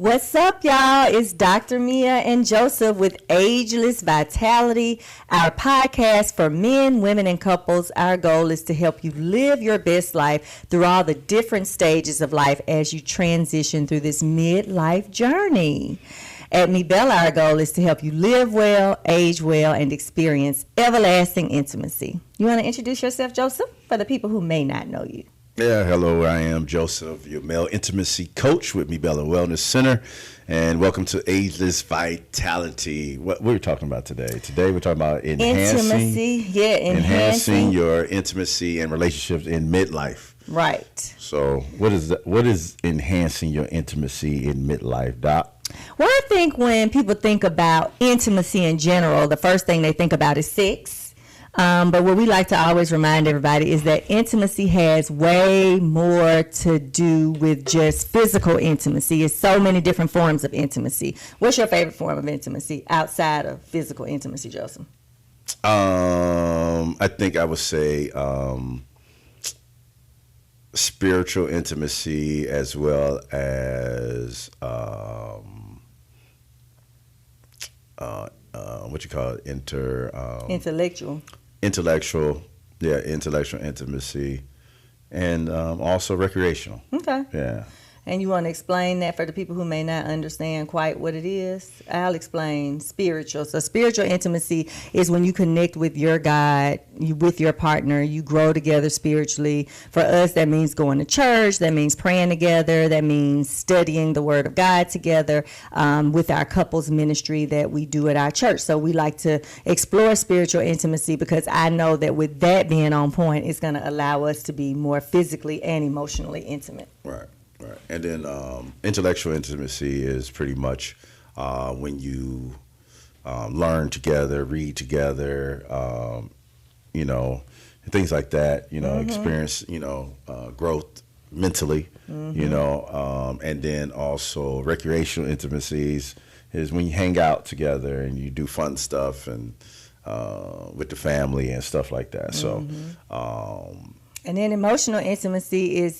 What's up, y'all? It's Dr. Mia and Joseph with Ageless Vitality, our podcast for men, women, and couples. Our goal is to help you live your best life through all the different stages of life as you transition through this midlife journey. At Me Bella, our goal is to help you live well, age well, and experience everlasting intimacy. You want to introduce yourself, Joseph, for the people who may not know you? Yeah, hello, I am Joseph, your male intimacy coach with Me Bella Wellness Center, and welcome to Ageless Vitality. What we're talking about today? Today we're talking about enhancing your intimacy and relationships in midlife. Right. So what is enhancing your intimacy in midlife, Doc? Well, I think when people think about intimacy in general, the first thing they think about is sex. But what we like to always remind everybody is that intimacy has way more to do with just physical intimacy. It's so many different forms of intimacy. What's your favorite form of intimacy outside of physical intimacy, Joseph? I think I would say spiritual intimacy as well as what you call it, intellectual intimacy, and also recreational. Okay. Yeah. And you want to explain that for the people who may not understand quite what it is? I'll explain spiritual. So spiritual intimacy is when you connect with your God, with your partner, you grow together spiritually. For us, that means going to church, that means praying together, that means studying the Word of God together with our couples ministry that we do at our church. So we like to explore spiritual intimacy because I know that with that being on point, it's going to allow us to be more physically and emotionally intimate. Right. Right. And then intellectual intimacy is pretty much when you learn together, read together, things like that, experience, growth mentally, and then also recreational intimacies is when you hang out together and you do fun stuff and with the family and stuff like that. So, and then emotional intimacy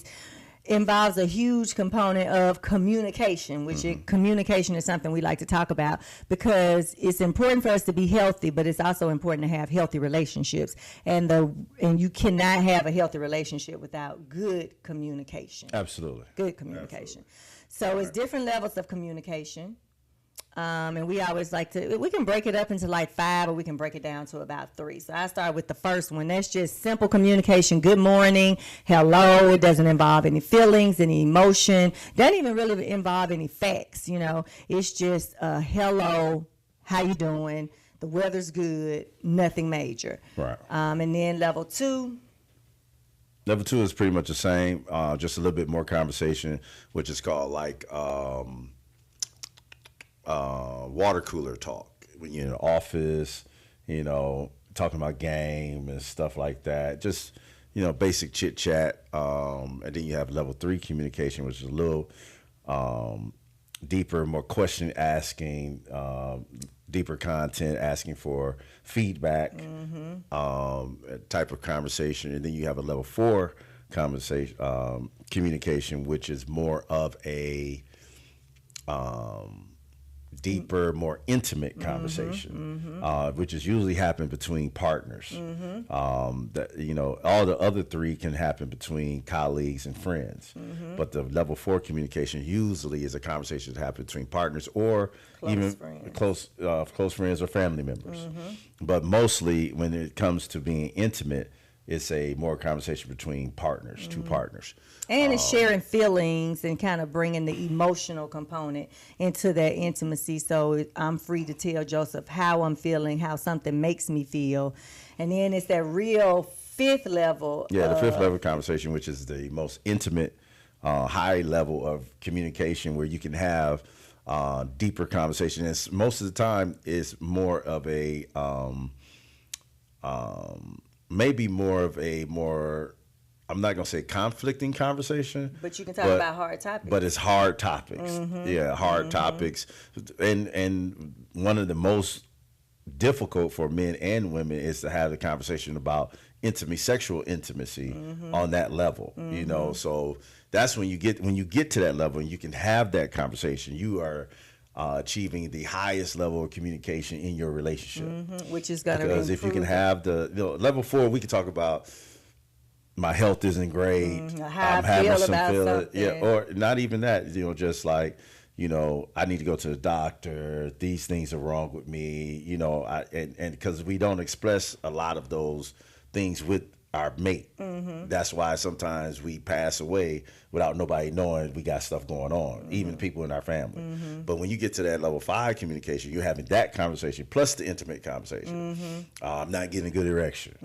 involves a huge component of communication, which communication is something we like to talk about because it's important for us to be healthy, but it's also important to have healthy relationships. And you cannot have a healthy relationship without good communication. Absolutely. Good communication. Absolutely. So it's different levels of communication. And we always we can break it up into like 5, or we can break it down to about 3. So I start with the first one. That's just simple communication. Good morning, hello. It doesn't involve any feelings, any emotion. Doesn't even really involve any facts, It's just hello, how you doing? The weather's good, nothing major. Right. And then level 2. Level 2 is pretty much the same, just a little bit more conversation, which is called water cooler talk. When you're in the office, talking about game and stuff like that. Just, basic chit chat. And then you have level 3 communication, which is a little deeper, more question asking, deeper content, asking for feedback, type of conversation. And then you have a level 4 communication, which is more of a deeper, more intimate conversation, which is usually happen between partners. That all the other 3 can happen between colleagues and friends, but the level 4 communication usually is a conversation that happens between partners or close friends or family members. But mostly, when it comes to being intimate, it's a more conversation between partners, 2 partners. And it's sharing feelings and kind of bringing the emotional component into that intimacy. So I'm free to tell Joseph how I'm feeling, how something makes me feel. And then it's that real 5th level. Yeah, the 5th level conversation, which is the most intimate, high level of communication where you can have deeper conversation. And most of the time it's more of a maybe more of a I'm not going to say conflicting conversation. But you can talk about hard topics. But it's hard topics. Yeah, hard topics. And one of the most difficult for men and women is to have the conversation about sexual intimacy on that level. So that's when you get to that level and you can have that conversation, you are achieving the highest level of communication in your relationship. Which is going to Because if you can have level 4, we can talk about my health isn't great. How I feel about something. Yeah, or not even that. Just like, I need to go to the doctor. These things are wrong with me. And because we don't express a lot of those things with our mate. That's why sometimes we pass away without nobody knowing we got stuff going on, even people in our family. But when you get to that level 5 communication, you're having that conversation plus the intimate conversation. I'm not getting a good erection.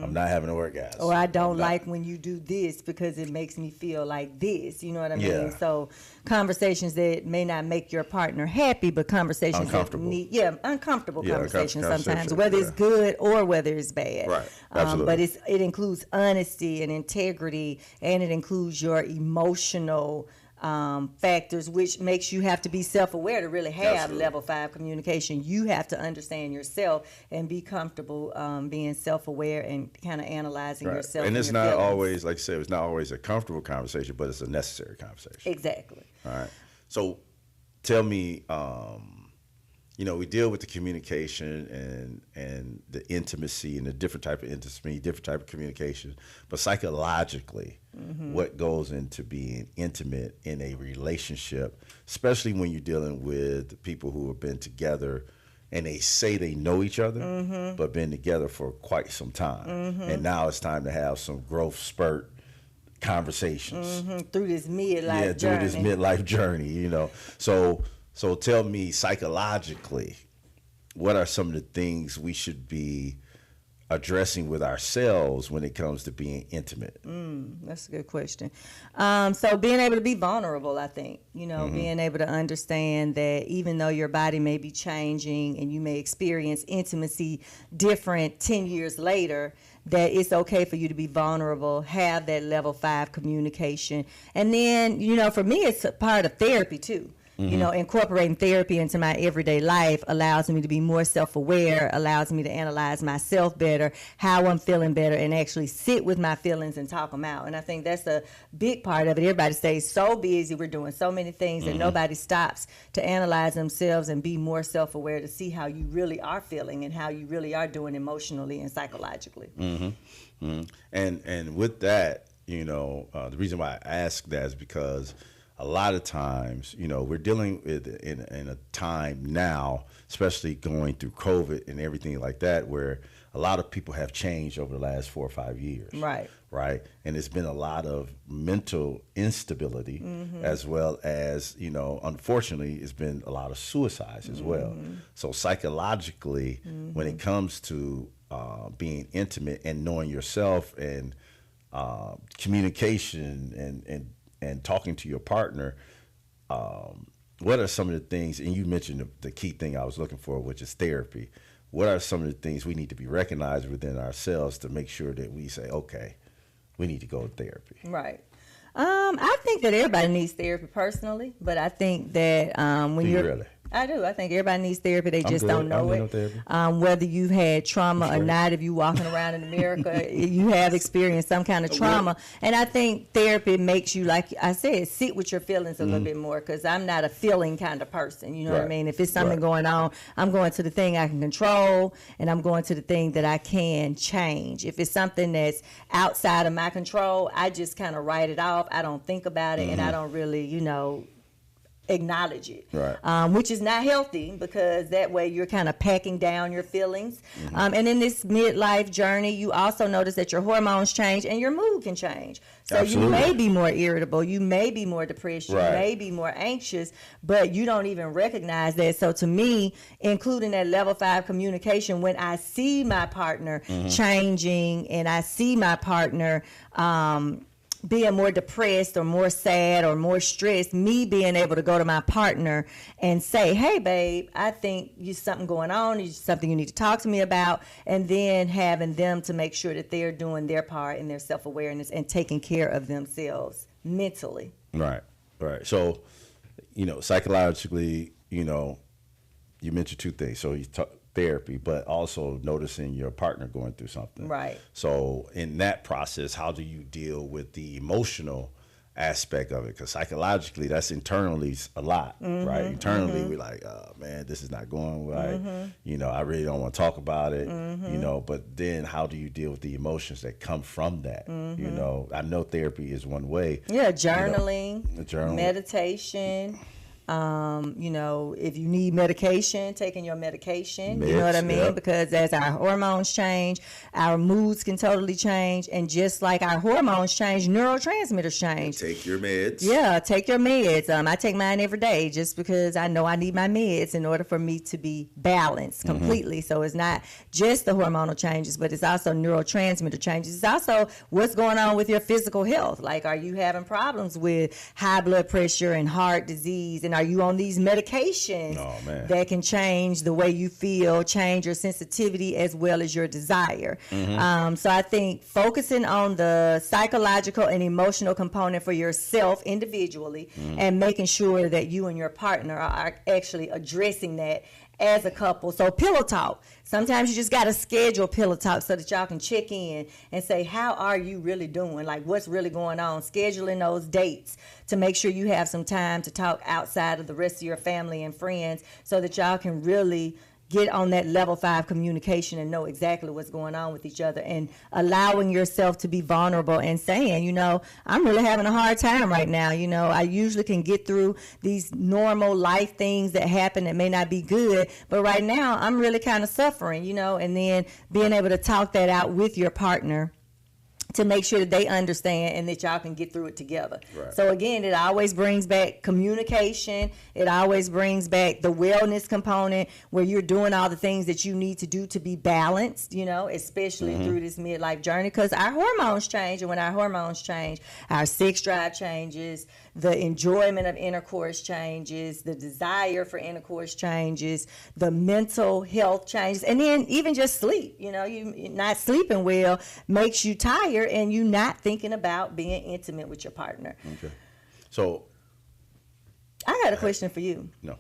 I'm not having an orgasm. Or I don't like when you do this because it makes me feel like this. You know what I mean? Yeah. So conversations that may not make your partner happy, but conversations uncomfortable. that need, uncomfortable conversations sometimes, conversation, whether it's good or whether it's bad. Right. Absolutely. But it includes honesty and integrity, and it includes your emotional factors, which makes you have to be self-aware to really have Absolutely. level 5 communication. You have to understand yourself and be comfortable being self-aware and kind of analyzing Right. yourself. And it's your not feelings. always, like you said, it's not always a comfortable conversation, but it's a necessary conversation. Exactly. All right. So tell me, we deal with the communication and the intimacy and the different type of intimacy, different type of communication, but psychologically, what goes into being intimate in a relationship, especially when you're dealing with people who have been together and they say they know each other, but been together for quite some time. And now it's time to have some growth spurt conversations. Through this midlife journey. Through this midlife journey, So tell me, psychologically, what are some of the things we should be addressing with ourselves when it comes to being intimate? That's a good question. So being able to be vulnerable, I think, being able to understand that even though your body may be changing and you may experience intimacy different 10 years later, that it's okay for you to be vulnerable, have that level 5 communication. And then, for me, it's a part of therapy too. Incorporating therapy into my everyday life allows me to be more self-aware, allows me to analyze myself better, how I'm feeling better, and actually sit with my feelings and talk them out. And I think that's a big part of it. Everybody stays so busy. We're doing so many things that nobody stops to analyze themselves and be more self-aware to see how you really are feeling and how you really are doing emotionally and psychologically. And with that, the reason why I ask that is because a lot of times, we're dealing with in a time now, especially going through COVID and everything like that, where a lot of people have changed over the last 4 or 5 years. Right. And it's been a lot of mental instability as well as, unfortunately, it's been a lot of suicides as well. So psychologically, when it comes to being intimate and knowing yourself and communication and talking to your partner, what are some of the things, and you mentioned the key thing I was looking for, which is therapy. What are some of the things we need to be recognized within ourselves to make sure that we say, okay, we need to go to therapy? Right. I think that everybody needs therapy personally, but I think that when you're... Really? I do. I think everybody needs therapy. They just good. don't know I'm it. good on Whether you've had trauma or not, if you're walking around in America, you have experienced some kind of trauma. And I think therapy makes you, like I said, sit with your feelings a little bit more, because I'm not a feeling kind of person. You know what I mean? If it's something going on, I'm going to the thing I can control, and I'm going to the thing that I can change. If it's something that's outside of my control, I just kind of write it off. I don't think about it, and I don't really, acknowledge it, which is not healthy, because that way you're kind of packing down your feelings. And in this midlife journey, you also notice that your hormones change and your mood can change. So Absolutely. You may be more irritable, you may be more depressed, you may be more anxious, but you don't even recognize that. So to me, including that level 5 communication, when I see my partner changing and I see my partner being more depressed or more sad or more stressed, me being able to go to my partner and say, hey, babe, I think there's something going on, there's something you need to talk to me about, and then having them to make sure that they're doing their part in their self-awareness and taking care of themselves mentally. Right. So, psychologically, you mentioned 2 things. So you talk therapy, but also noticing your partner going through something. Right. So in that process, how do you deal with the emotional aspect of it, because psychologically that's internally a lot, right? Internally we're like, oh man, this is not going right. You know, I really don't want to talk about it. You know, but then how do you deal with the emotions that come from that? You know, I know therapy is one way. Yeah, journaling, journaling. meditation. You know, if you need medication, taking your medication, you know what I mean? Yep. Because as our hormones change, our moods can totally change. And just like our hormones change, neurotransmitters change. Take your meds. Yeah, take your meds. I take mine every day just because I know I need my meds in order for me to be balanced completely. So it's not just the hormonal changes, but it's also neurotransmitter changes. It's also what's going on with your physical health. Like, are you having problems with high blood pressure and heart disease? And are you on these medications that can change the way you feel, change your sensitivity as well as your desire? So I think focusing on the psychological and emotional component for yourself individually and making sure that you and your partner are actually addressing that as a couple. So pillow talk. Sometimes you just got to schedule pillow talk so that y'all can check in and say, how are you really doing? Like, what's really going on? Scheduling those dates to make sure you have some time to talk outside of the rest of your family and friends so that y'all can really get on that level 5 communication and know exactly what's going on with each other, and allowing yourself to be vulnerable and saying, you know, I'm really having a hard time right now. You know, I usually can get through these normal life things that happen that may not be good, but right now I'm really kind of suffering, you know, and then being able to talk that out with your partner to make sure that they understand and that y'all can get through it together. Right. So again, it always brings back communication. It always brings back the wellness component where you're doing all the things that you need to do to be balanced, you know, especially through this midlife journey, because our hormones change. And when our hormones change, our sex drive changes, the enjoyment of intercourse changes, the desire for intercourse changes, the mental health changes, and then even just sleep. You know, you not sleeping well makes you tired and you not thinking about being intimate with your partner. Okay. So I got a question for you. No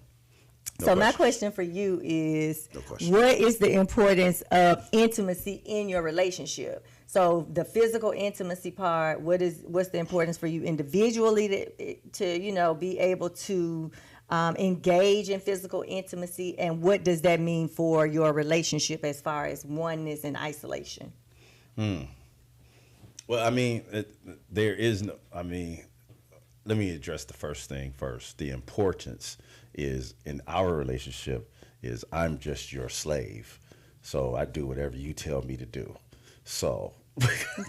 My question for you is, question. What is the importance of intimacy in your relationship? So the physical intimacy part, what's the importance for you individually to you know, be able to engage in physical intimacy, and what does that mean for your relationship as far as oneness and isolation? Well, I mean, there is no, I mean, let me address the first thing first. The importance is in our relationship is I'm just your slave. So I do whatever you tell me to do. So.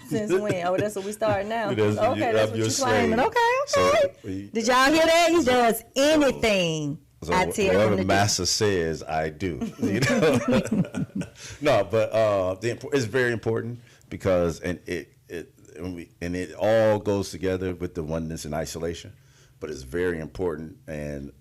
Since when? Oh, that's what we start now. Okay, that's what you're slave. claiming. Okay. So, did y'all hear that? He does anything I tell him whatever to master says, I do. You know? No, but it's very important because it all goes together with the oneness and isolation, but it's very important, and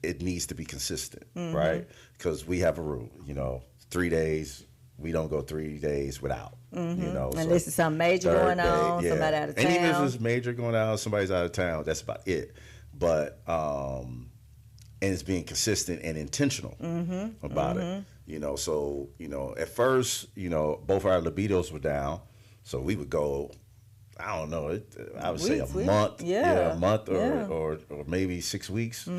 it needs to be consistent, right? Because we have a rule, you know, 3 days. We don't go 3 days without, you know. Unless it's something major going on, somebody out of town. And even if it's major going on, somebody's out of town, that's about it. But, and it's being consistent and intentional about it, you know. So, you know, at first, you know, both our libidos were down. So we would go, I don't know, I would say a month. A month or maybe 6 weeks.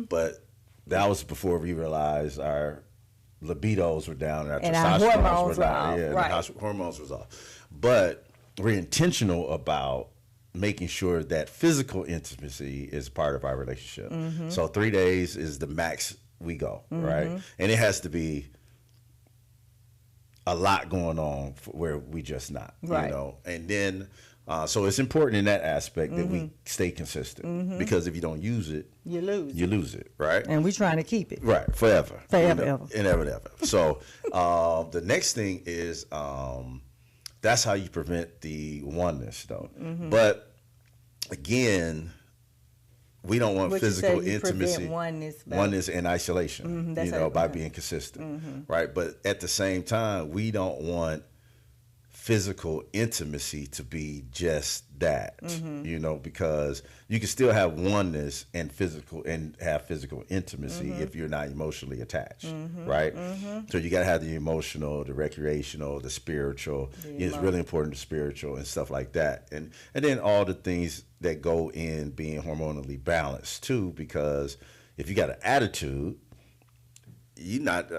But that was before we realized our libidos were down and our hormones were down. off. Hormones was off. But we're intentional about making sure that physical intimacy is part of our relationship. So 3 days is the max we go, right? And it has to be a lot going on where we just not, you know. And then so it's important in that aspect that we stay consistent, because if you don't use it, you lose it, right? And we're trying to keep it forever, you know, ever. and ever. So the next thing is that's how you prevent the oneness, though. But again, we don't want physical intimacy, oneness and isolation, you know, by being consistent, right? But at the same time, we don't want physical intimacy to be just that, because you can still have oneness and have physical intimacy if you're not emotionally attached, right? So you got to have the emotional, the recreational, the spiritual. It's really important, the spiritual and stuff like that, and then all the things that go in being hormonally balanced too. Because if you got an attitude, you're not.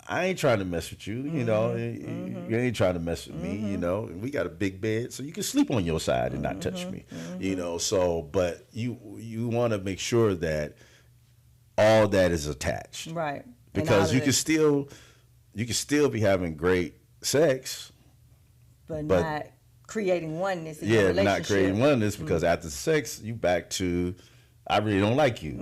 I ain't trying to mess with you, You ain't trying to mess with me, And we got a big bed, so you can sleep on your side and not touch me, So, but you want to make sure that all that is attached, right? Because you can still be having great sex, but not creating oneness. In your relationship. Not creating oneness because after sex you back to, I really don't like you,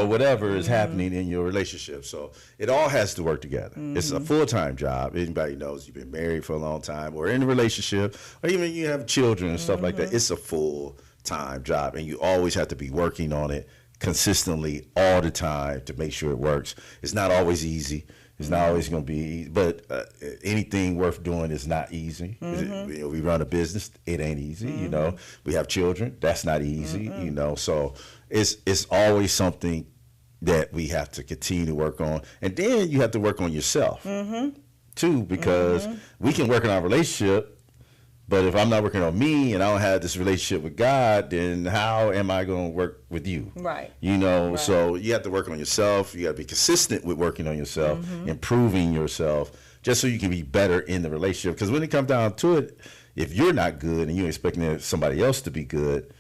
whatever is happening in your relationship. So it all has to work together. It's a full-time job. Anybody knows you've been married for a long time or in a relationship or even you have children and stuff like that. It's a full-time job and you always have to be working on it consistently all the time to make sure it works. It's not always easy. It's not always going to be easy, but anything worth doing is not easy. We run a business, it ain't easy, We have children, that's not easy, So it's always something that we have to continue to work on. And then you have to work on yourself, too, because we can work on our relationship, but if I'm not working on me and I don't have this relationship with God, then how am I going to work with you? Right. Right. So you have to work on yourself. You got to be consistent with working on yourself, improving yourself, just so you can be better in the relationship. Because when it comes down to it, if you're not good and you're expecting somebody else to be good,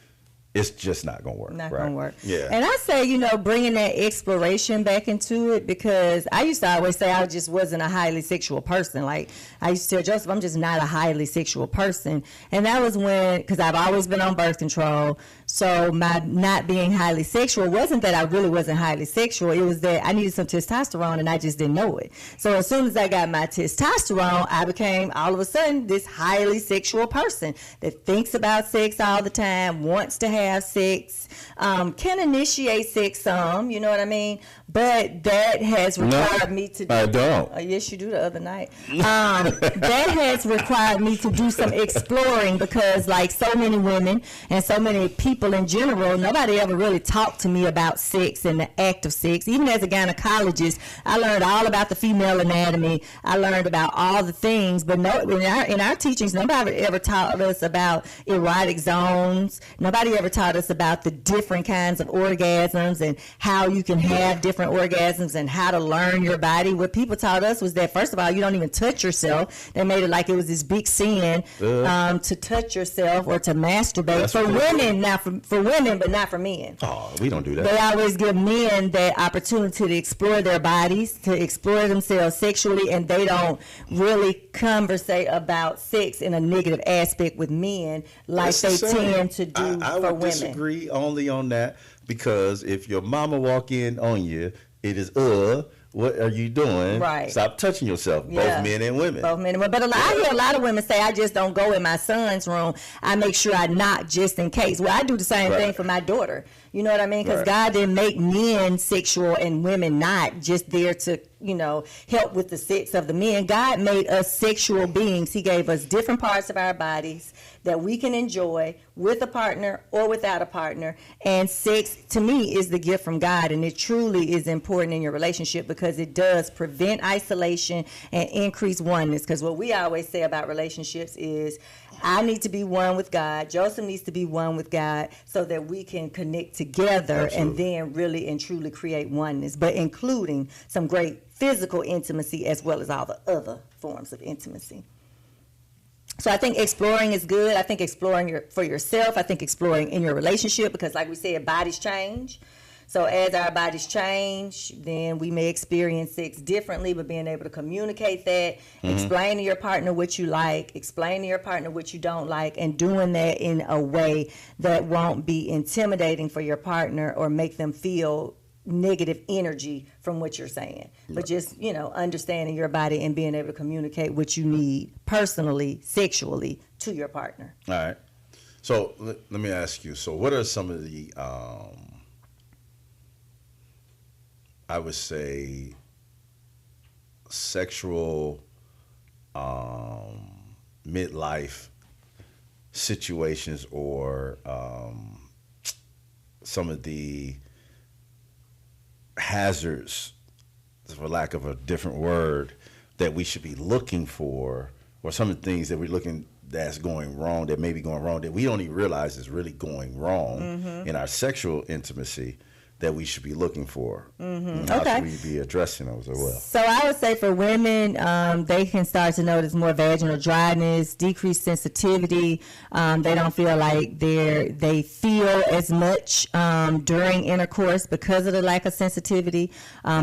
it's just not going to work. Not going to work. Yeah. And I say, bringing that exploration back into it, because I used to always say I just wasn't a highly sexual person. Like, I used to tell Joseph, I'm just not a highly sexual person. And that was because I've always been on birth control. So my not being highly sexual wasn't that I really wasn't highly sexual. It was that I needed some testosterone and I just didn't know it. So as soon as I got my testosterone, I became all of a sudden this highly sexual person that thinks about sex all the time, wants to have sex, can initiate sex some, you know what I mean? But that has required me to do. I don't. Yes, you do the other night. That has required me to do some exploring because, like so many women and so many people in general, nobody ever really talked to me about sex and the act of sex. Even as a gynecologist, I learned all about the female anatomy. I learned about all the things, but in our teachings, nobody ever taught us about erotic zones. Nobody ever taught us about the different kinds of orgasms and how you can have different orgasms and how to learn your body. What people taught us was that, first of all, you don't even touch yourself. They made it like it was this big sin to touch yourself or to masturbate. That's for women, now for women, but not for men. Oh, we don't do that. They always give men that opportunity to explore their bodies, to explore themselves sexually, and they don't really conversate about sex in a negative aspect with men like they tend to do I for would women. Disagree only on that, because if your mama walk in on you, it is what are you doing? Right. Stop touching yourself. Yeah. Both men and women. Both men and women. But I hear a lot of women say, I just don't go in my son's room. I make sure I knock just in case. Well, I do the same thing for my daughter. You know what I mean? Because God didn't make men sexual and women not, just there to, help with the sex of the men. God made us sexual beings. He gave us different parts of our bodies that we can enjoy with a partner or without a partner. And sex, to me, is the gift from God. And it truly is important in your relationship because it does prevent isolation and increase oneness. Because what we always say about relationships is, I need to be one with God. Joseph needs to be one with God so that we can connect together. Absolutely. And then really and truly create oneness, but including some great physical intimacy as well as all the other forms of intimacy. So I think exploring is good. I think exploring for yourself. I think exploring in your relationship because, like we said, bodies change. So as our bodies change, then we may experience sex differently, but being able to communicate that, explain to your partner what you like, explain to your partner what you don't like, and doing that in a way that won't be intimidating for your partner or make them feel negative energy from what you're saying. Right. But just, understanding your body and being able to communicate what you need personally, sexually to your partner. All right. So let me ask you, so what are some of the... I would say sexual midlife situations or some of the hazards, for lack of a different word, that we should be looking for, or some of the things that we're looking that's going wrong, that may be going wrong, that we don't even realize is really going wrong in our sexual intimacy, that we should be looking for. How should we be addressing those as well? So I would say for women, they can start to notice more vaginal dryness, decreased sensitivity. They don't feel like they feel as much during intercourse because of the lack of sensitivity,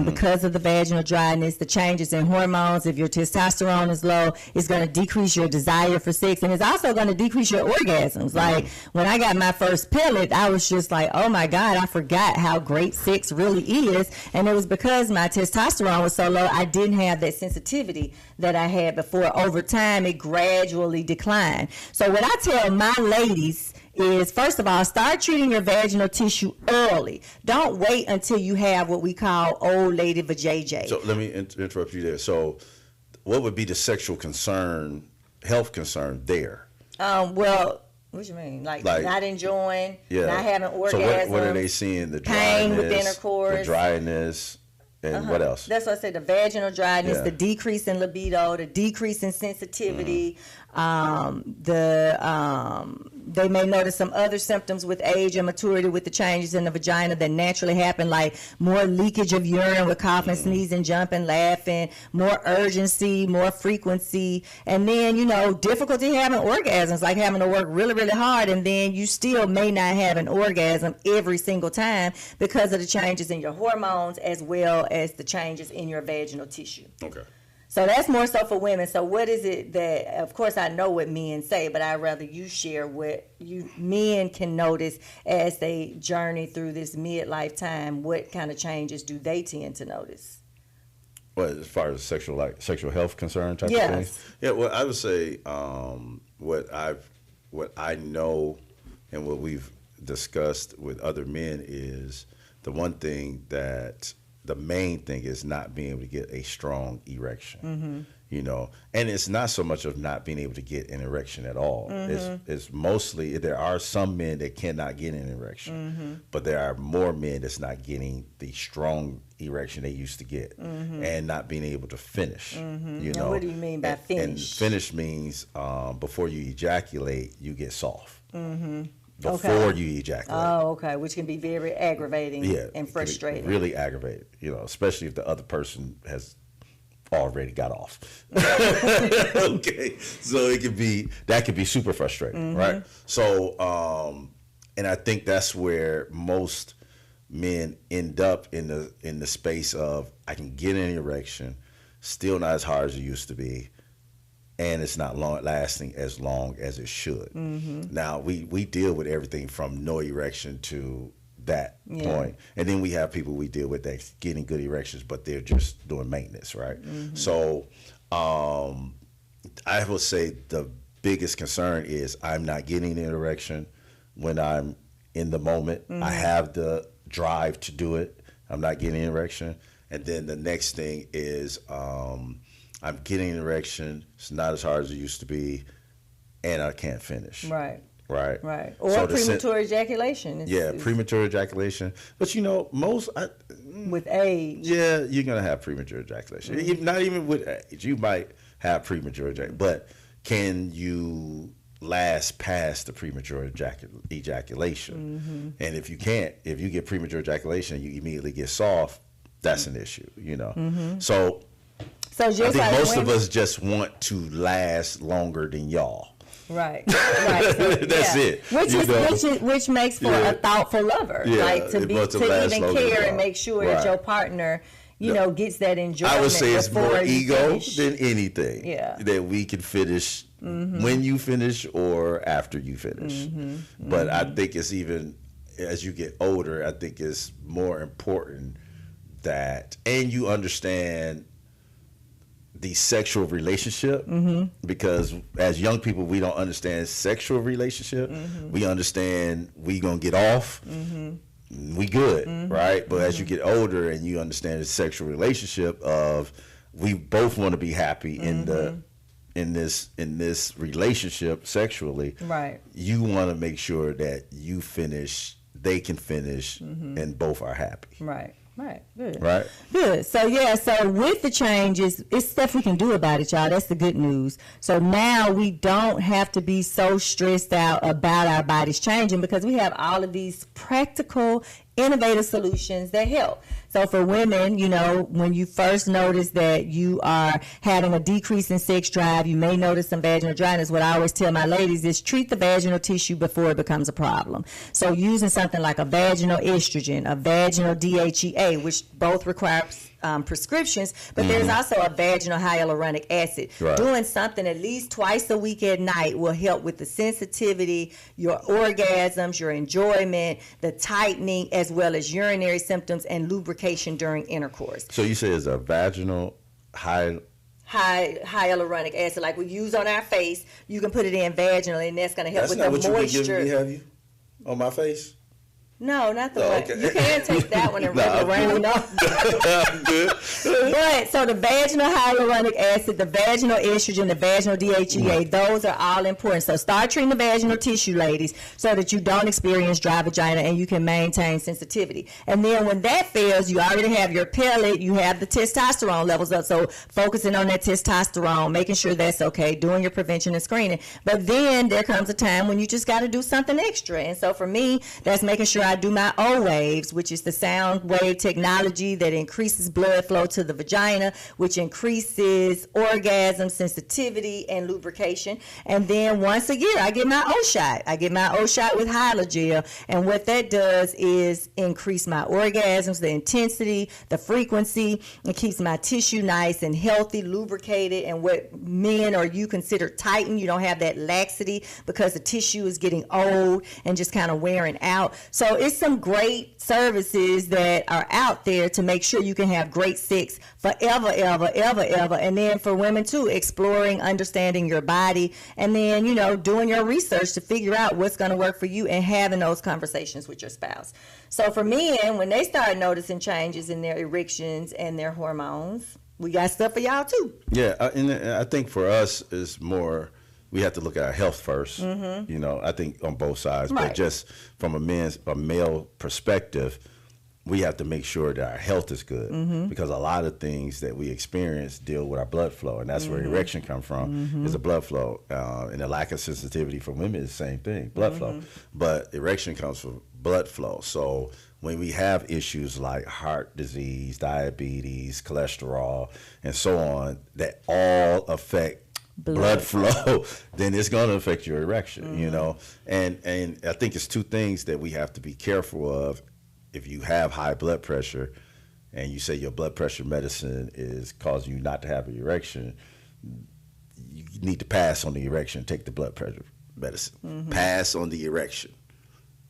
because of the vaginal dryness, the changes in hormones. If your testosterone is low, it's going to decrease your desire for sex, and it's also going to decrease your orgasms. Like when I got my first pellet, I was just like, oh my God, I forgot how great sex really is, and it was because my testosterone was so low. I didn't have that sensitivity that I had before. Over time, it gradually declined. So what I tell my ladies is, first of all, start treating your vaginal tissue early. Don't wait until you have what we call old lady vajayjay. So let me interrupt you there. So what would be the sexual concern, health concern there? Well, what you mean? Like not enjoying, not having orgasms. So what are they seeing? The pain dryness, with intercourse, the dryness, and what else? That's what I said. The vaginal dryness, the decrease in libido, the decrease in sensitivity. They may notice some other symptoms with age and maturity with the changes in the vagina that naturally happen, like more leakage of urine with coughing, sneezing, jumping, laughing, more urgency, more frequency, and then, difficulty having orgasms, like having to work really, really hard, and then you still may not have an orgasm every single time because of the changes in your hormones as well as the changes in your vaginal tissue. Okay. So that's more so for women. So what is it that, of course, I know what men say, but I'd rather you share what men can notice as they journey through this midlife time. What kind of changes do they tend to notice? Well, as far as sexual health concern type of things? Yeah, well, I would say what I know and what we've discussed with other men is the one thing that the main thing is not being able to get a strong erection, and it's not so much of not being able to get an erection at all. It's mostly, there are some men that cannot get an erection, but there are more men that's not getting the strong erection they used to get, and not being able to finish. Now, what do you mean by finish? And finish means before you ejaculate, you get soft. Before you ejaculate. Oh, okay. Which can be very aggravating and frustrating. Really aggravating, especially if the other person has already got off. Okay. So that could be super frustrating, right? So, and I think that's where most men end up in the space of, I can get an erection, still not as hard as it used to be, and it's not lasting as long as it should. Now, we deal with everything from no erection to that point. And then we have people we deal with that's getting good erections, but they're just doing maintenance, right? So I will say the biggest concern is I'm not getting an erection when I'm in the moment. I have the drive to do it. I'm not getting an erection. And then the next thing is I'm getting an erection. It's not as hard as it used to be, and I can't finish. Right. Or so premature ejaculation. Premature ejaculation. But most with age. Yeah, you're gonna have premature ejaculation. Not even with age, you might have premature ejaculation. But can you last past the premature ejaculation? And if you can't, if you get premature ejaculation, you immediately get soft. That's an issue. So just I think most of us just want to last longer than y'all. Right. So, that's it. Which makes for a thoughtful lover. Like to even care and make sure that your partner, gets that enjoyment. I would say it's more ego than anything. That we can finish when you finish or after you finish. But I think it's even as you get older, I think it's more important that, and you understand the sexual relationship, because as young people, we don't understand sexual relationship. We understand we gonna get off, we good, right? But as you get older and you understand the sexual relationship of, we both want to be happy in the in this relationship sexually, Right. you want to make sure that you finish, they can finish, and both are happy. Right. Right. Good. Right. Good. So yeah, so with the changes, it's stuff we can do about it, y'all. That's the good news. So now we don't have to be so stressed out about our bodies changing because we have all of these practical, innovative solutions that help. So for women, you know, when you first notice that you are having a decrease in sex drive, you may notice some vaginal dryness. What I always tell my ladies is treat the vaginal tissue before it becomes a problem. So using something like a vaginal estrogen, a vaginal DHEA, which both require prescriptions, but there's also a vaginal hyaluronic acid. Right. Doing something at least twice a week at night will help with the sensitivity, your orgasms, your enjoyment, the tightening, as well as urinary symptoms and lubrication during intercourse. So you say it's a vaginal Hyaluronic acid, like we use on our face, you can put it in vaginally, and that's going to help with the moisture. That's not what you've been giving me, have you? On my face? No, not the Oh, one. okay. You can take that one and Nah, rub it around. No. I'm good. But so the vaginal hyaluronic acid, the vaginal estrogen, the vaginal DHEA, those are all important. So start treating the vaginal tissue, ladies, so that you don't experience dry vagina and you can maintain sensitivity. And then when that fails, you already have your pellet, you have the testosterone levels up. So focusing on that testosterone, making sure that's okay, doing your prevention and screening. But then there comes a time when you just got to do something extra. And so for me, that's making sure I do my O waves, which is the sound wave technology that increases blood flow to the vagina, which increases orgasm, sensitivity, and lubrication. And then once a year, I get my O shot. I get my O shot with hydrogel. And what that does is increase my orgasms, the intensity, the frequency. It keeps my tissue nice and healthy, lubricated, and what men or you consider tightened. You don't have that laxity because the tissue is getting old and just kind of wearing out. So it's some great services that are out there to make sure you can have great sex forever, ever, ever, ever. And then for women too, exploring, understanding your body, and then, you know, doing your research to figure out what's going to work for you and having those conversations with your spouse. So for men, when they start noticing changes in their erections and their hormones, we got stuff for y'all too. Yeah, and I think for us is more, we have to look at our health first. You know, I think on both sides, Right. but just from a male perspective, we have to make sure that our health is good because a lot of things that we experience deal with our blood flow, and that's where erection comes from, is the blood flow. And the lack of sensitivity for women is the same thing, blood flow. But erection comes from blood flow. So when we have issues like heart disease, diabetes, cholesterol, and so on, that all affect blood flow, then it's going to affect your erection, you know. And I think it's two things that we have to be careful of. If you have high blood pressure and you say your blood pressure medicine is causing you not to have an erection, you need to pass on the erection, take the blood pressure medicine. Pass on the erection,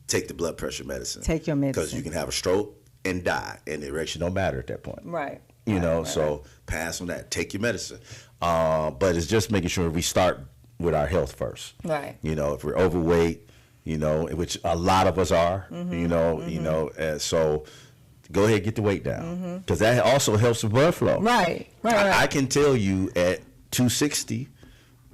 take the blood pressure medicine. Take your medicine. Because you can have a stroke and die, and the erection don't matter at that point. Right. You know, Right. so pass on that. Take your medicine. But it's just making sure we start with our health first. Right. You know, if we're overweight, you know, which a lot of us are, you know, so go ahead and get the weight down because that also helps with blood flow. Right. I can tell you at 260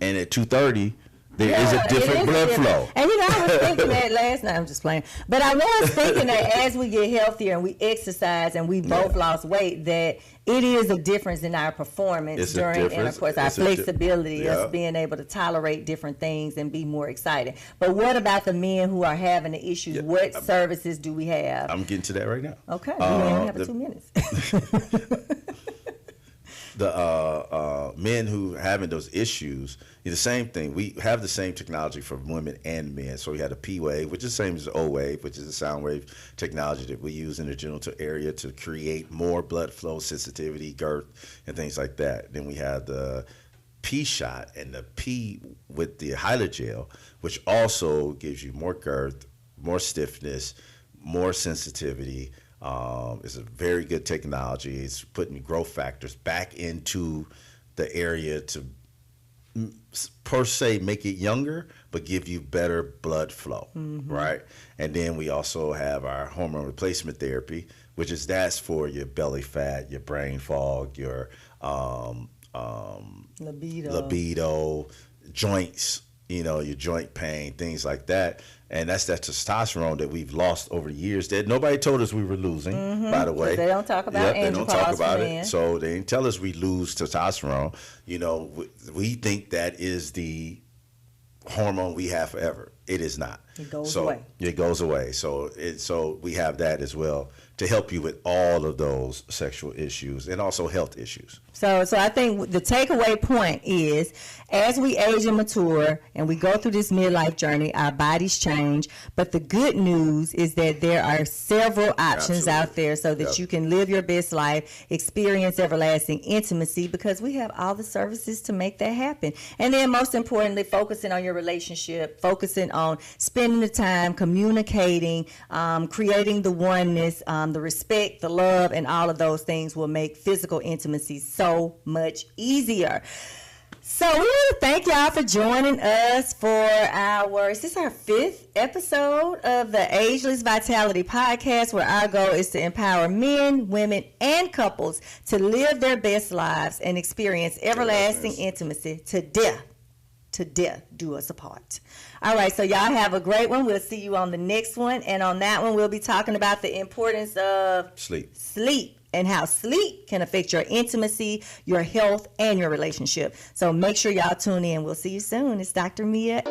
and at 230, there is a different blood flow. And you know, I was thinking that last night. I'm just playing, but I was thinking that as we get healthier and we exercise and we both lost weight, that it is a difference in our performance during intercourse, our flexibility, us being able to tolerate different things and be more excited. But what about the men who are having the issues? Yeah. What services do we have? I'm getting to that right now. Okay, we only have 2 minutes. The men who are having those issues, it's the same thing. We have the same technology for women and men. So we had a P wave, which is the same as the O wave, which is the sound wave technology that we use in the genital area to create more blood flow, sensitivity, girth, and things like that. Then we had the P shot and the P with the hydrogel, which also gives you more girth, more stiffness, more sensitivity. It's a very good technology. It's putting growth factors back into the area to, per se, make it younger, but give you better blood flow, right? And then we also have our hormone replacement therapy, which is that's for your belly fat, your brain fog, your libido, joints, your joint pain, things like that. And that's that testosterone that we've lost over the years that nobody told us we were losing, by the way. They don't talk about they don't talk about men. it. So they didn't tell us we lose testosterone. We think that is the hormone we have forever. It is not. It goes away. It goes away. So we have that as well to help you with all of those sexual issues and also health issues. So I think the takeaway point is, as we age and mature and we go through this midlife journey, our bodies change. But the good news is that there are several options out there so that you can live your best life, experience everlasting intimacy, because we have all the services to make that happen. And then most importantly, focusing on your relationship, focusing on spending the time, communicating, creating the oneness, the respect, the love, and all of those things will make physical intimacy so much easier. So we want to thank y'all for joining us for is this our 5th episode of the Ageless Vitality Podcast, where our goal is to empower men, women, and couples to live their best lives and experience everlasting intimacy to death do us apart. All right, so y'all have a great one. We'll see you on the next one. And on that one, we'll be talking about the importance of sleep and how sleep can affect your intimacy, your health, and your relationship. So make sure y'all tune in. We'll see you soon. It's Dr. Mia.